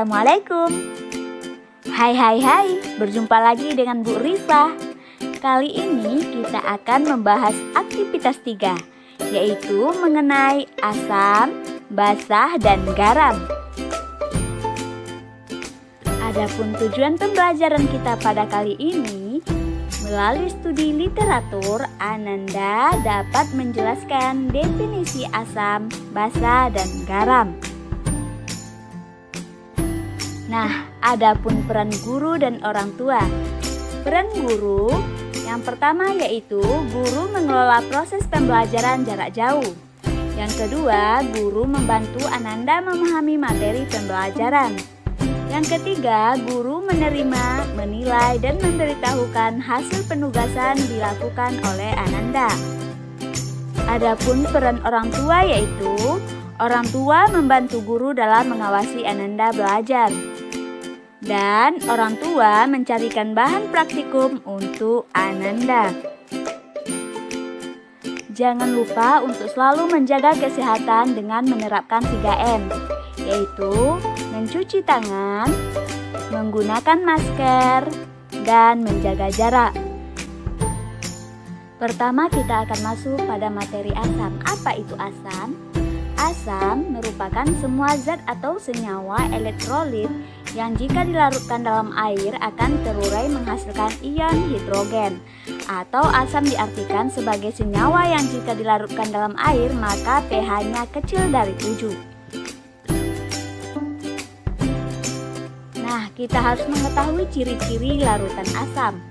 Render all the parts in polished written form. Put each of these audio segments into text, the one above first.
Assalamualaikum. Hai, berjumpa lagi dengan Bu Rifa. Kali ini kita akan membahas aktivitas 3, yaitu mengenai asam, basa, dan garam. Adapun tujuan pembelajaran kita pada kali ini, melalui studi literatur, Ananda dapat menjelaskan definisi asam, basa, dan garam. Nah, adapun peran guru dan orang tua. Peran guru yang pertama yaitu guru mengelola proses pembelajaran jarak jauh. Yang kedua, guru membantu Ananda memahami materi pembelajaran. Yang ketiga, guru menerima, menilai, dan memberitahukan hasil penugasan dilakukan oleh Ananda. Adapun peran orang tua yaitu orang tua membantu guru dalam mengawasi Ananda belajar. Dan orang tua mencarikan bahan praktikum untuk Ananda. Jangan lupa untuk selalu menjaga kesehatan dengan menerapkan 3M, yaitu mencuci tangan, menggunakan masker, dan menjaga jarak. Pertama kita akan masuk pada materi asam. Apa itu asam? Asam merupakan semua zat atau senyawa elektrolit yang jika dilarutkan dalam air akan terurai menghasilkan ion hidrogen. Atau asam diartikan sebagai senyawa yang jika dilarutkan dalam air maka pH-nya kecil dari 7. Nah, kita harus mengetahui ciri-ciri larutan asam.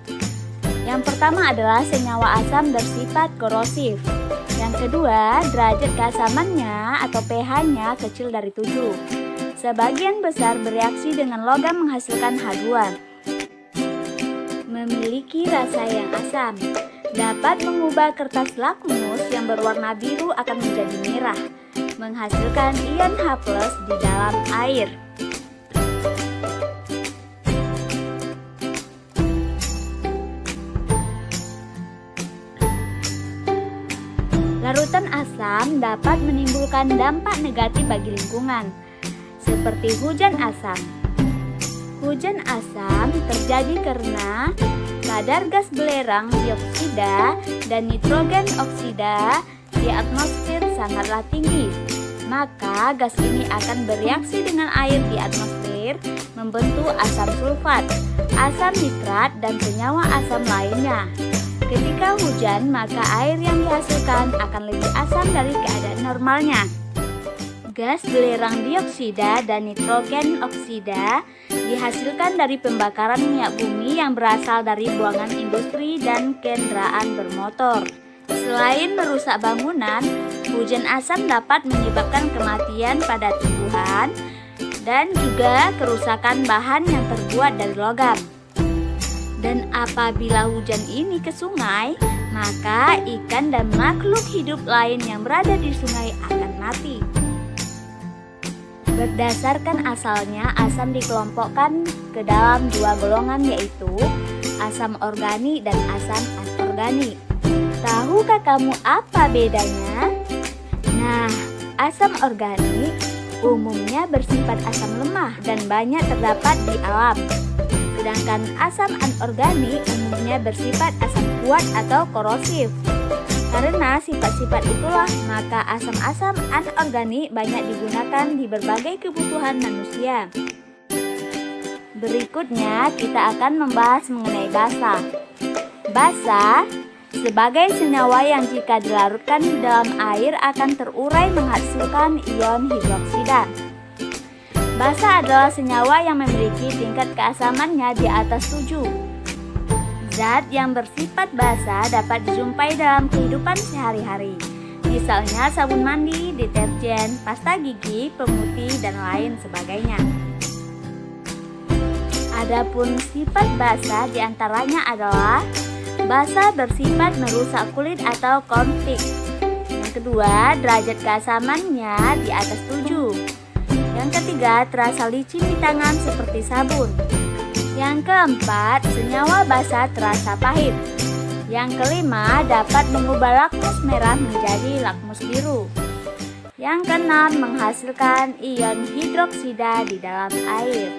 Yang pertama adalah senyawa asam bersifat korosif. Yang kedua, derajat keasamannya atau pH-nya kecil dari 7. Sebagian besar bereaksi dengan logam menghasilkan haluan. Memiliki rasa yang asam. Dapat mengubah kertas lakmus yang berwarna biru akan menjadi merah, menghasilkan ion H+ di dalam air. Larutan asam dapat menimbulkan dampak negatif bagi lingkungan, seperti hujan asam. Hujan asam terjadi karena kadar gas belerang dioksida dan nitrogen oksida di atmosfer sangatlah tinggi. Maka gas ini akan bereaksi dengan air di atmosfer membentuk asam sulfat, asam nitrat, dan senyawa asam lainnya. Ketika hujan, maka air yang dihasilkan akan lebih asam dari keadaan normalnya. Gas belerang dioksida dan nitrogen oksida dihasilkan dari pembakaran minyak bumi yang berasal dari buangan industri dan kendaraan bermotor. Selain merusak bangunan, hujan asam dapat menyebabkan kematian pada tumbuhan dan juga kerusakan bahan yang terbuat dari logam. Dan apabila hujan ini ke sungai, maka ikan dan makhluk hidup lain yang berada di sungai akan mati. Berdasarkan asalnya, asam dikelompokkan ke dalam 2 golongan yaitu asam organik dan asam anorganik. Tahukah kamu apa bedanya? Nah, asam organik umumnya bersifat asam lemah dan banyak terdapat di alam. Sedangkan asam anorganik umumnya bersifat asam kuat atau korosif. Karena sifat-sifat itulah, maka asam-asam anorganik banyak digunakan di berbagai kebutuhan manusia. Berikutnya kita akan membahas mengenai basa. Basa sebagai senyawa yang jika dilarutkan di dalam air akan terurai menghasilkan ion hidroksida. Basa adalah senyawa yang memiliki tingkat keasamannya di atas 7. Zat yang bersifat basa dapat dijumpai dalam kehidupan sehari-hari. Misalnya sabun mandi, deterjen, pasta gigi, pemutih, dan lain sebagainya. Adapun sifat basa diantaranya adalah basa bersifat merusak kulit atau konflik. Yang kedua, derajat keasamannya di atas 7. Yang ketiga, terasa licin di tangan seperti sabun. Yang keempat, senyawa basa terasa pahit. Yang kelima, dapat mengubah lakmus merah menjadi lakmus biru. Yang keenam, menghasilkan ion hidroksida di dalam air.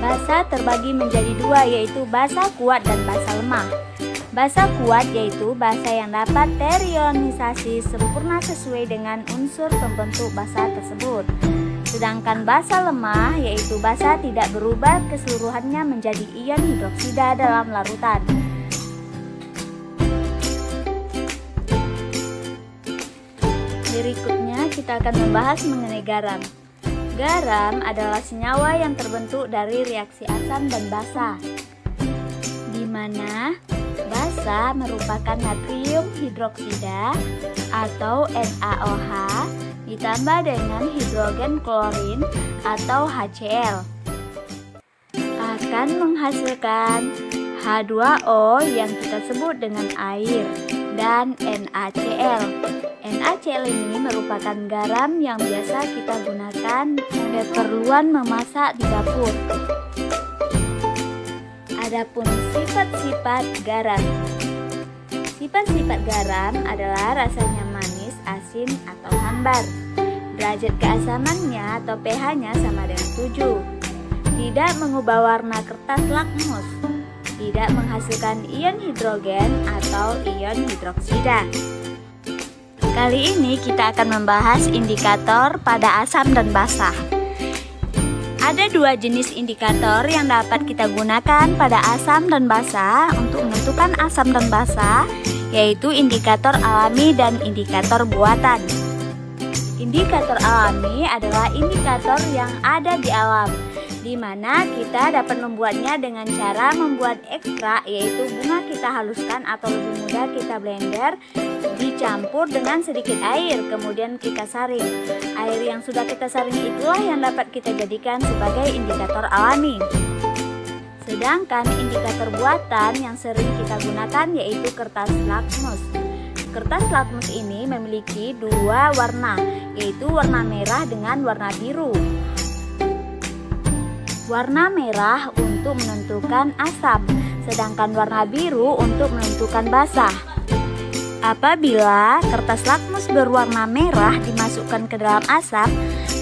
Basa terbagi menjadi dua, yaitu basa kuat dan basa lemah. Basa kuat yaitu basa yang dapat terionisasi sempurna sesuai dengan unsur pembentuk basa tersebut. Sedangkan basa lemah yaitu basa tidak berubah keseluruhannya menjadi ion hidroksida dalam larutan. Berikutnya kita akan membahas mengenai garam. Garam adalah senyawa yang terbentuk dari reaksi asam dan basa, di mana basa merupakan natrium hidroksida atau NaOH ditambah dengan hidrogen klorin atau HCl, akan menghasilkan H2O yang kita sebut dengan air dan NaCl. NaCl ini merupakan garam yang biasa kita gunakan pada keperluan memasak di dapur. Adapun sifat-sifat garam. Sifat-sifat garam adalah rasanya manis, asin, atau hambar. Derajat keasamannya atau pH-nya sama dengan 7. Tidak mengubah warna kertas lakmus. Tidak menghasilkan ion hidrogen atau ion hidroksida. Kali ini kita akan membahas indikator pada asam dan basa. Ada dua jenis indikator yang dapat kita gunakan pada asam dan basa untuk menentukan asam dan basa, yaitu indikator alami dan indikator buatan. Indikator alami adalah indikator yang ada di alam, di mana kita dapat membuatnya dengan cara membuat ekstrak, yaitu bunga kita haluskan atau lebih mudah kita blender, dicampur dengan sedikit air, kemudian kita saring. Air yang sudah kita saring itulah yang dapat kita jadikan sebagai indikator alami. Sedangkan indikator buatan yang sering kita gunakan yaitu kertas lakmus. Kertas lakmus ini memiliki dua warna, yaitu warna merah dengan warna biru. Warna merah untuk menentukan asam, sedangkan warna biru untuk menentukan basa. Apabila kertas lakmus berwarna merah dimasukkan ke dalam asam,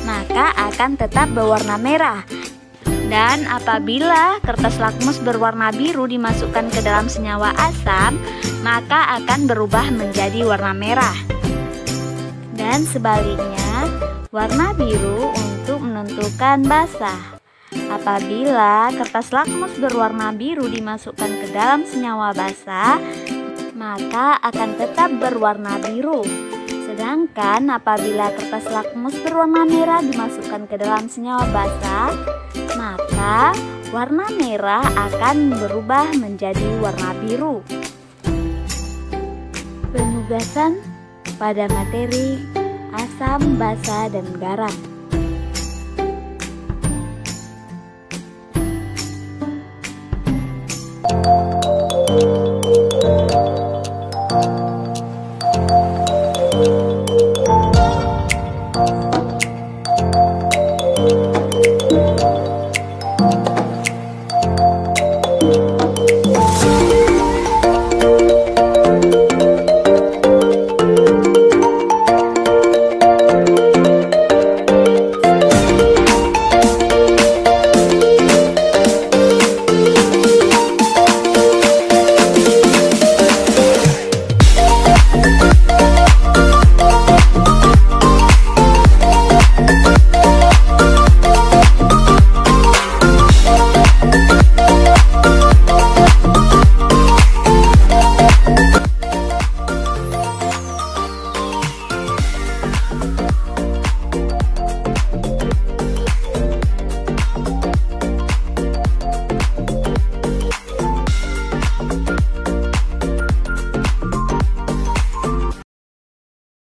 maka akan tetap berwarna merah. Dan apabila kertas lakmus berwarna biru dimasukkan ke dalam senyawa asam, maka akan berubah menjadi warna merah. Dan sebaliknya, warna biru untuk menentukan basa. Apabila kertas lakmus berwarna biru dimasukkan ke dalam senyawa basa, maka akan tetap berwarna biru. Sedangkan apabila kertas lakmus berwarna merah dimasukkan ke dalam senyawa basa, maka warna merah akan berubah menjadi warna biru. Penugasan pada materi asam, basa, dan garam.